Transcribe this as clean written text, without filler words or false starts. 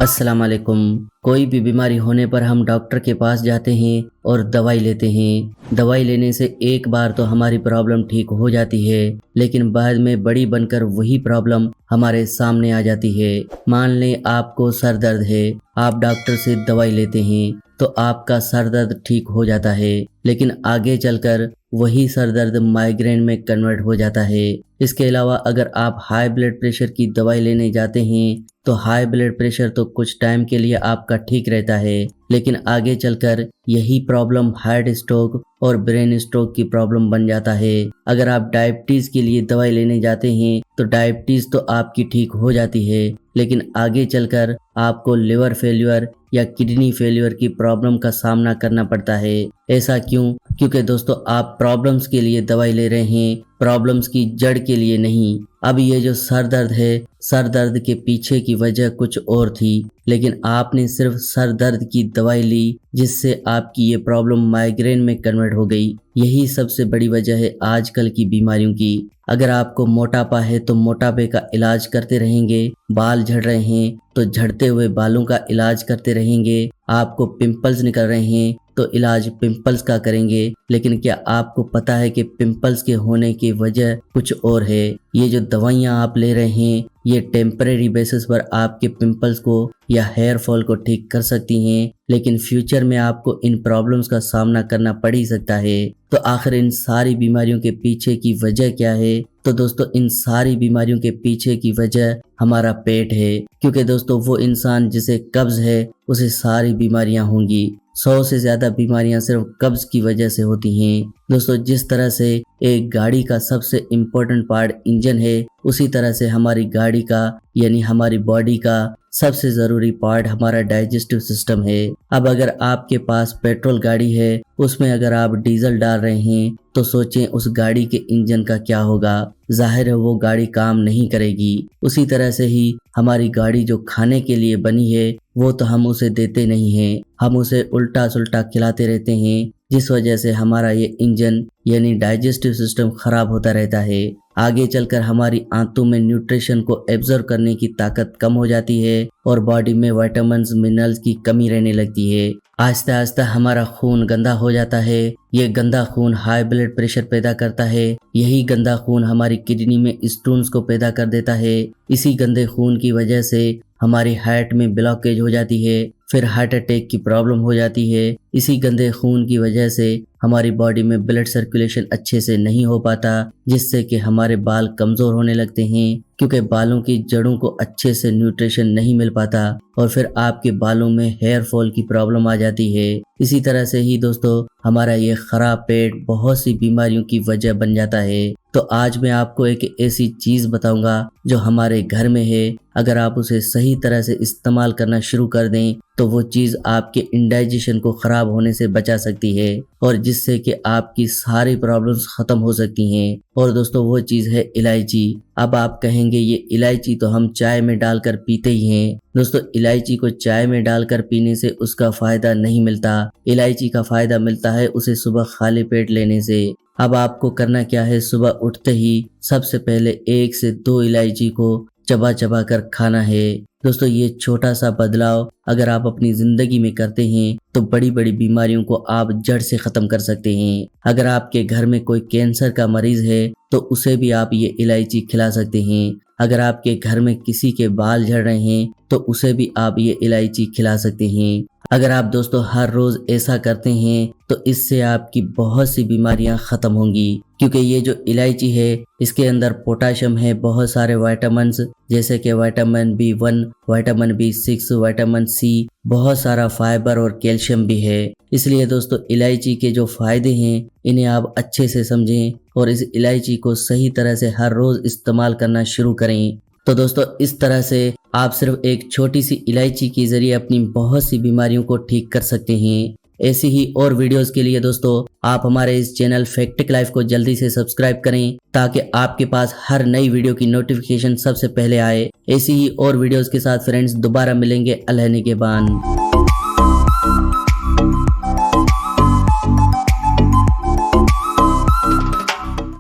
अस्सलाम वालेकुम। कोई भी बीमारी होने पर हम डॉक्टर के पास जाते हैं और दवाई लेते हैं। दवाई लेने से एक बार तो हमारी प्रॉब्लम ठीक हो जाती है, लेकिन बाद में बड़ी बनकर वही प्रॉब्लम हमारे सामने आ जाती है। मान लें आपको सर दर्द है, आप डॉक्टर से दवाई लेते हैं तो आपका सर दर्द ठीक हो जाता है, लेकिन आगे चलकर वही सर दर्द माइग्रेन में कन्वर्ट हो जाता है। इसके अलावा अगर आप हाई ब्लड प्रेशर की दवाई लेने जाते हैं तो हाई ब्लड प्रेशर तो कुछ टाइम के लिए आपका ठीक रहता है, लेकिन आगे चलकर यही प्रॉब्लम हार्ट स्ट्रोक और ब्रेन स्ट्रोक की प्रॉब्लम बन जाता है। अगर आप डायबिटीज के लिए दवाई लेने जाते हैं तो डायबिटीज तो आपकी ठीक हो जाती है, लेकिन आगे चलकर आपको लिवर फेल्यूर या किडनी फेल्यूर की प्रॉब्लम का सामना करना पड़ता है। ऐसा क्यों? क्योंकि दोस्तों आप प्रॉब्लम्स के लिए दवाई ले रहे हैं, प्रॉब्लम्स की जड़ के लिए नहीं। अब ये जो सर दर्द है, सर दर्द के पीछे की वजह कुछ और थी, लेकिन आपने सिर्फ सर दर्द की दवाई ली जिससे आपकी ये प्रॉब्लम माइग्रेन में कन्वर्ट हो गई। यही सबसे बड़ी वजह है आजकल की बीमारियों की। अगर आपको मोटापा है तो मोटापे का इलाज करते रहेंगे, बाल झड़ रहे हैं तो झड़ते हुए बालों का इलाज करते रहेंगे, आपको पिंपल्स निकल रहे हैं तो इलाज पिंपल्स का करेंगे। लेकिन क्या आपको पता है कि पिंपल्स के होने की वजह कुछ और है? ये जो दवाइयाँ आप ले रहे हैं ये टेम्परेरी बेसिस पर आपके पिंपल्स को या हेयर फॉल को ठीक कर सकती हैं, लेकिन फ्यूचर में आपको इन प्रॉब्लम्स का सामना करना पड़ ही सकता है। तो आखिर इन सारी बीमारियों के पीछे की वजह क्या है? तो दोस्तों इन सारी बीमारियों के पीछे की वजह हमारा पेट है, क्योंकि दोस्तों वो इंसान जिसे कब्ज है उसे सारी बीमारियां होंगी। 100 से ज्यादा बीमारियां सिर्फ कब्ज की वजह से होती हैं। दोस्तों जिस तरह से एक गाड़ी का सबसे इम्पोर्टेंट पार्ट इंजन है, उसी तरह से हमारी गाड़ी का यानी हमारी बॉडी का सबसे ज़रूरी पार्ट हमारा डाइजेस्टिव सिस्टम है। अब अगर आपके पास पेट्रोल गाड़ी है, उसमें अगर आप डीजल डाल रहे हैं तो सोचें उस गाड़ी के इंजन का क्या होगा। जाहिर है वो गाड़ी काम नहीं करेगी। उसी तरह से ही हमारी गाड़ी जो खाने के लिए बनी है वो तो हम उसे देते नहीं हैं, हम उसे उल्टा सुल्टा खिलाते रहते हैं, जिस वजह से हमारा ये इंजन यानी डाइजेस्टिव सिस्टम खराब होता रहता है। आगे चलकर हमारी आंतों में न्यूट्रिशन को एब्जॉर्ब करने की ताकत कम हो जाती है और बॉडी में विटामिन्स मिनरल्स की कमी रहने लगती है। आहिस्ता आहिस्ता हमारा खून गंदा हो जाता है। ये गंदा खून हाई ब्लड प्रेशर पैदा करता है। यही गंदा खून हमारी किडनी में स्टोन्स को पैदा कर देता है। इसी गंदे खून की वजह से हमारी हार्ट में ब्लॉकेज हो जाती है, फिर हार्ट अटैक की प्रॉब्लम हो जाती है। इसी गंदे खून की वजह से हमारी बॉडी में ब्लड सर्कुलेशन अच्छे से नहीं हो पाता, जिससे कि हमारे बाल कमज़ोर होने लगते हैं, क्योंकि बालों की जड़ों को अच्छे से न्यूट्रिशन नहीं मिल पाता और फिर आपके बालों में हेयर फॉल की प्रॉब्लम आ जाती है। इसी तरह से ही दोस्तों हमारा ये खराब पेट बहुत सी बीमारियों की वजह बन जाता है। तो आज मैं आपको एक ऐसी चीज़ बताऊंगा जो हमारे घर में है, अगर आप उसे सही तरह से इस्तेमाल करना शुरू कर दें तो वो चीज़ आपके इंडाइजेशन को ख़राब होने से बचा सकती है और जिससे कि आपकी सारी प्रॉब्लम्स ख़त्म हो सकती हैं। और दोस्तों वो चीज़ है इलायची। अब आप कहेंगे ये इलायची तो हम चाय में डालकर पीते ही हैं। दोस्तों इलायची को चाय में डालकर पीने से उसका फ़ायदा नहीं मिलता। इलायची का फ़ायदा मिलता है उसे सुबह खाली पेट लेने से। अब आपको करना क्या है, सुबह उठते ही सबसे पहले 1 से 2 इलायची को चबा चबा कर खाना है। दोस्तों ये छोटा सा बदलाव अगर आप अपनी ज़िंदगी में करते हैं तो बड़ी बड़ी बीमारियों को आप जड़ से ख़त्म कर सकते हैं। अगर आपके घर में कोई कैंसर का मरीज़ है तो उसे भी आप ये इलायची खिला सकते हैं। अगर आपके घर में किसी के बाल झड़ रहे हैं तो उसे भी आप ये इलायची खिला सकते हैं। अगर आप दोस्तों हर रोज़ ऐसा करते हैं तो इससे आपकी बहुत सी बीमारियां ख़त्म होंगी, क्योंकि ये जो इलायची है इसके अंदर पोटाशियम है, बहुत सारे विटामिन्स जैसे कि vitamin B1, vitamin B6, vitamin C, बहुत सारा फाइबर और कैल्शियम भी है। इसलिए दोस्तों इलायची के जो फ़ायदे हैं इन्हें आप अच्छे से समझें और इस इलायची को सही तरह से हर रोज़ इस्तेमाल करना शुरू करें। तो दोस्तों इस तरह से आप सिर्फ एक छोटी सी इलायची के ज़रिए अपनी बहुत सी बीमारियों को ठीक कर सकते हैं। ऐसी ही और वीडियोस के लिए दोस्तों आप हमारे इस चैनल फैक्टिक लाइफ को जल्दी से सब्सक्राइब करें ताकि आपके पास हर नई वीडियो की नोटिफिकेशन सबसे पहले आए। ऐसी ही और वीडियोस के साथ फ्रेंड्स दोबारा मिलेंगे। अल्लाह निगहबान।